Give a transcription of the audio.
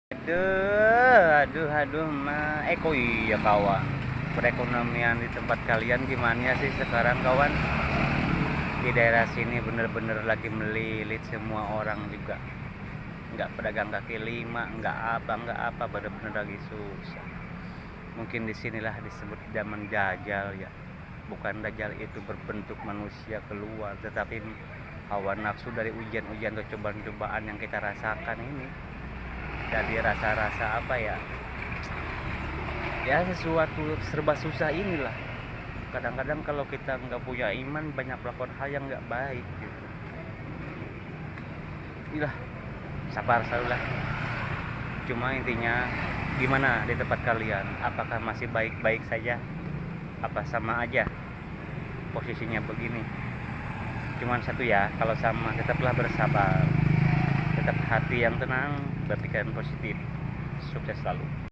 Aduh, kok iya kawan, perekonomian di tempat kalian gimana sih sekarang kawan? Di daerah sini bener-bener lagi melilit, semua orang juga nggak pedagang kaki lima, nggak apa, bener-bener lagi susah. Mungkin disinilah disebut zaman dajjal ya. Bukan dajjal itu berbentuk manusia keluar, tetapi hawa nafsu dari ujian-ujian atau cobaan-cobaan yang kita rasakan ini. Jadi rasa-rasa apa ya, sesuatu serba susah inilah. Kadang-kadang kalau kita nggak punya iman, banyak melakukan hal yang nggak baik gitu. Inilah, sabar salulah. Cuma intinya, gimana di tempat kalian? Apakah masih baik-baik saja? Apa sama aja posisinya begini? Cuman satu ya, kalau sama tetaplah bersabar, tetap hati yang tenang, berpikiran positif. Sukses selalu.